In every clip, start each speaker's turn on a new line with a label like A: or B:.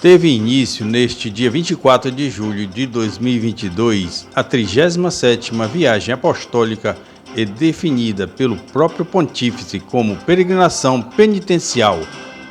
A: Teve início neste dia 24 de julho de 2022 a 37ª viagem apostólica e definida pelo próprio Pontífice como peregrinação penitencial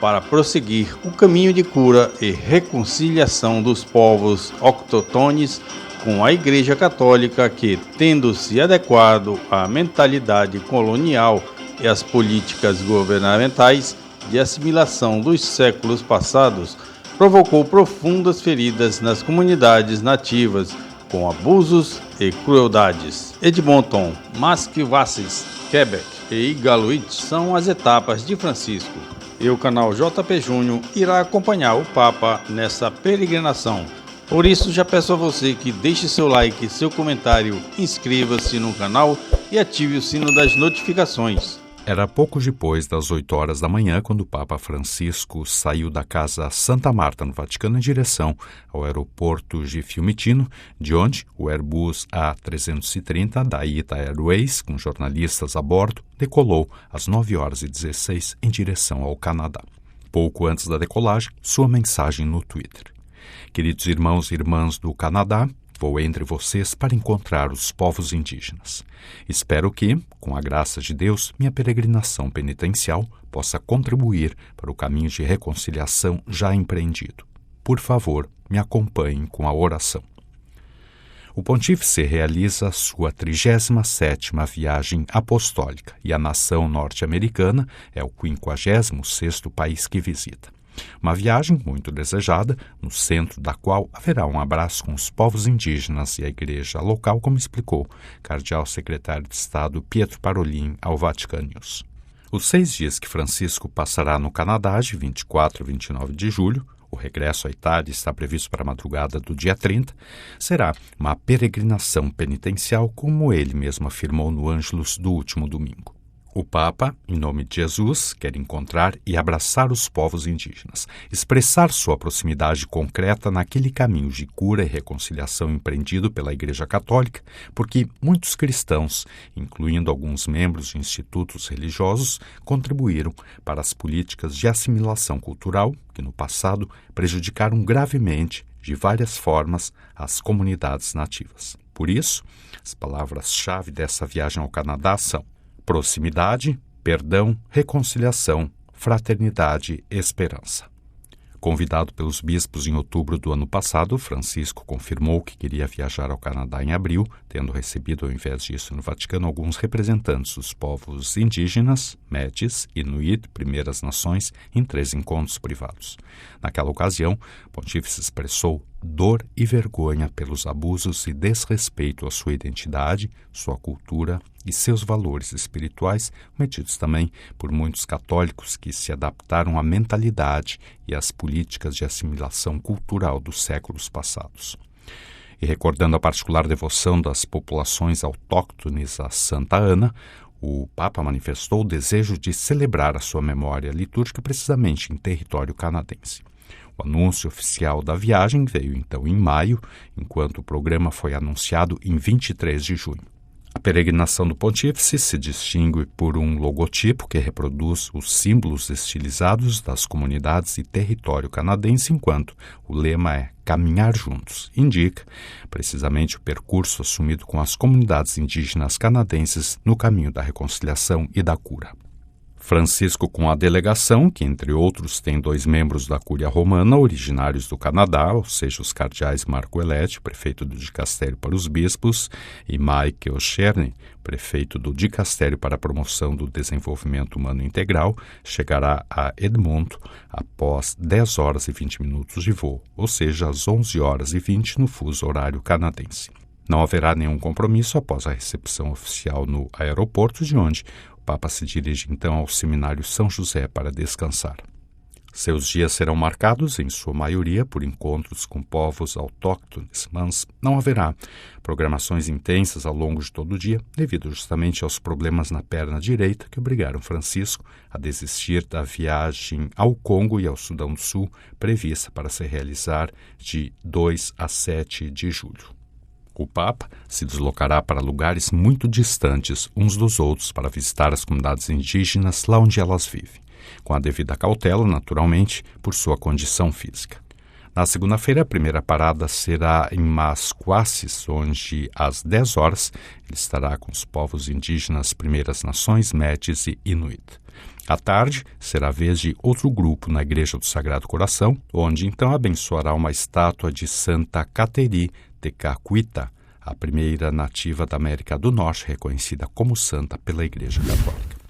A: para prosseguir o caminho de cura e reconciliação dos povos autoctones com a Igreja Católica que, tendo se adequado à mentalidade colonial e às políticas governamentais de assimilação dos séculos passados, provocou profundas feridas nas comunidades nativas, com abusos e crueldades. Edmonton, Massachusetts, Quebec e Iqaluit são as etapas de Francisco. E o canal JP Júnior irá acompanhar o Papa nessa peregrinação. Por isso, já peço a você que deixe seu like, seu comentário, inscreva-se no canal e ative o sino das notificações.
B: Era pouco depois das 8 horas da manhã quando o Papa Francisco saiu da Casa Santa Marta, no Vaticano, em direção ao aeroporto de Fiumicino, de onde o Airbus A330 da ITA Airways, com jornalistas a bordo, decolou às 9h16 em direção ao Canadá. Pouco antes da decolagem, sua mensagem no Twitter. Queridos irmãos e irmãs do Canadá, vou entre vocês para encontrar os povos indígenas. Espero que, com a graça de Deus, minha peregrinação penitencial possa contribuir para o caminho de reconciliação já empreendido. Por favor, me acompanhem com a oração. O Pontífice realiza sua 37ª viagem apostólica e a nação norte-americana é o 56º país que visita. Uma viagem muito desejada, no centro da qual haverá um abraço com os povos indígenas e a igreja local, como explicou o cardeal secretário de Estado Pietro Parolin ao Vatican News. Os 6 dias que Francisco passará no Canadá, de 24 a 29 de julho, o regresso à Itália está previsto para a madrugada do dia 30, será uma peregrinação penitencial, como ele mesmo afirmou no Ângelus do último domingo. O Papa, em nome de Jesus, quer encontrar e abraçar os povos indígenas, expressar sua proximidade concreta naquele caminho de cura e reconciliação empreendido pela Igreja Católica, porque muitos cristãos, incluindo alguns membros de institutos religiosos, contribuíram para as políticas de assimilação cultural que, no passado, prejudicaram gravemente, de várias formas, as comunidades nativas. Por isso, as palavras-chave dessa viagem ao Canadá são proximidade, perdão, reconciliação, fraternidade e esperança. Convidado pelos bispos em outubro do ano passado, Francisco confirmou que queria viajar ao Canadá em abril, tendo recebido, ao invés disso, no Vaticano, alguns representantes dos povos indígenas, Métis, Inuit, Primeiras Nações, em 3 encontros privados. Naquela ocasião, o Pontífice expressou dor e vergonha pelos abusos e desrespeito à sua identidade, sua cultura e seus valores espirituais, cometidos também por muitos católicos que se adaptaram à mentalidade e às políticas de assimilação cultural dos séculos passados. E recordando a particular devoção das populações autóctones a Santa Ana, o Papa manifestou o desejo de celebrar a sua memória litúrgica precisamente em território canadense. O anúncio oficial da viagem veio então em maio, enquanto o programa foi anunciado em 23 de junho. A peregrinação do Pontífice se distingue por um logotipo que reproduz os símbolos estilizados das comunidades e território canadense, enquanto o lema é Caminhar Juntos. Indica precisamente o percurso assumido com as comunidades indígenas canadenses no caminho da reconciliação e da cura. Francisco, com a delegação, que entre outros tem 2 membros da Cúria Romana, originários do Canadá, ou seja, os cardeais Marco Elete, prefeito do Dicastério para os Bispos, e Mike O'Sherne, prefeito do Dicastério para a Promoção do Desenvolvimento Humano Integral, chegará a Edmonton após 10 horas e 20 minutos de voo, ou seja, às 11 horas e 20 no fuso horário canadense. Não haverá nenhum compromisso após a recepção oficial no aeroporto, de onde o Papa se dirige então ao Seminário São José para descansar. Seus dias serão marcados, em sua maioria, por encontros com povos autóctones, mas não haverá programações intensas ao longo de todo o dia, devido justamente aos problemas na perna direita que obrigaram Francisco a desistir da viagem ao Congo e ao Sudão do Sul, prevista para se realizar de 2 a 7 de julho. O Papa se deslocará para lugares muito distantes uns dos outros para visitar as comunidades indígenas lá onde elas vivem, com a devida cautela, naturalmente, por sua condição física. Na segunda-feira, a primeira parada será em Masquasis, onde às 10 horas ele estará com os povos indígenas Primeiras Nações, Métis e Inuit. À tarde, será a vez de outro grupo na Igreja do Sagrado Coração, onde então abençoará uma estátua de Santa Cateri Tekakwitha, a primeira nativa da América do Norte reconhecida como santa pela Igreja Católica.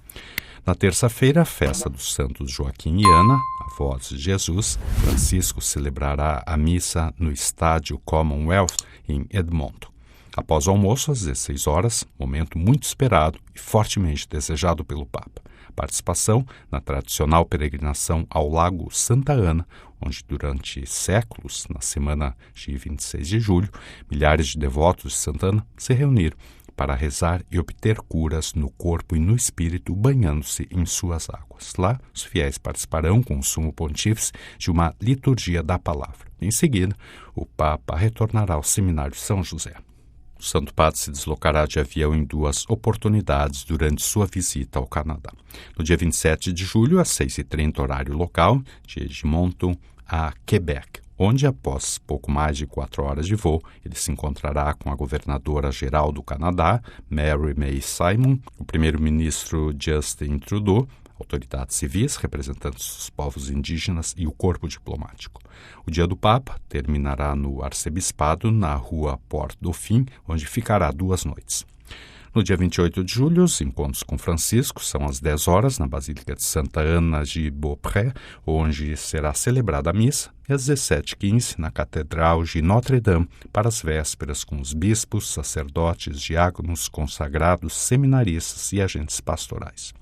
B: Na terça-feira, a festa dos santos Joaquim e Ana, avós de Jesus, Francisco celebrará a missa no estádio Commonwealth, em Edmonton. Após o almoço, às 16 horas, momento muito esperado e fortemente desejado pelo Papa. Participação na tradicional peregrinação ao Lago Santa Ana, onde durante séculos, na semana de 26 de julho, milhares de devotos de Santa Ana se reuniram para rezar e obter curas no corpo e no espírito, banhando-se em suas águas. Lá, os fiéis participarão com o Sumo Pontífice de uma liturgia da palavra. Em seguida, o Papa retornará ao Seminário São José. O Santo Padre se deslocará de avião em 2 oportunidades durante sua visita ao Canadá. No dia 27 de julho, às 6h30, horário local, de Edmonton a Quebec, onde, após pouco mais de 4 horas de voo, ele se encontrará com a governadora-geral do Canadá, Mary May Simon, o primeiro-ministro Justin Trudeau, autoridades civis, representantes dos povos indígenas e o corpo diplomático. O dia do Papa terminará no arcebispado, na rua Port-Dauphin, onde ficará 2 noites. No dia 28 de julho, os encontros com Francisco são às 10 horas na Basílica de Santa Ana de Beaupré, onde será celebrada a missa, e às 17h15 na Catedral de Notre-Dame para as vésperas com os bispos, sacerdotes, diáconos, consagrados, seminaristas e agentes pastorais.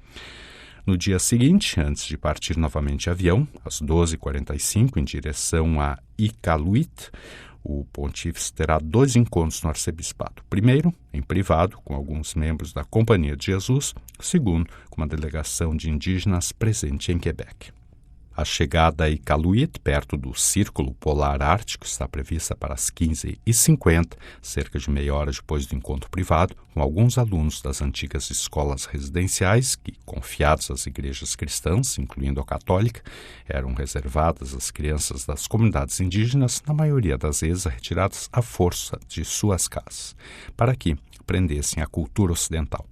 B: No dia seguinte, antes de partir novamente de avião, às 12h45, em direção a Iqaluit, o pontífice terá 2 encontros no arcebispado. Primeiro, em privado, com alguns membros da Companhia de Jesus. Segundo, com uma delegação de indígenas presente em Quebec. A chegada a Iqaluit, perto do Círculo Polar Ártico, está prevista para as 15h50, cerca de meia hora depois do encontro privado, com alguns alunos das antigas escolas residenciais que, confiados às igrejas cristãs, incluindo a católica, eram reservadas às crianças das comunidades indígenas, na maioria das vezes retiradas à força de suas casas, para que aprendessem a cultura ocidental.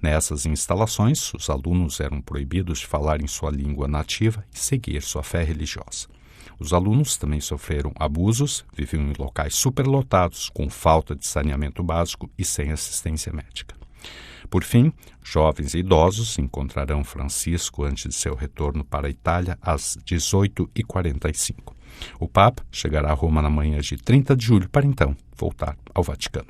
B: Nessas instalações, os alunos eram proibidos de falar em sua língua nativa e seguir sua fé religiosa. Os alunos também sofreram abusos, viviam em locais superlotados, com falta de saneamento básico e sem assistência médica. Por fim, jovens e idosos encontrarão Francisco antes de seu retorno para a Itália às 18h45. O Papa chegará a Roma na manhã de 30 de julho para então voltar ao Vaticano.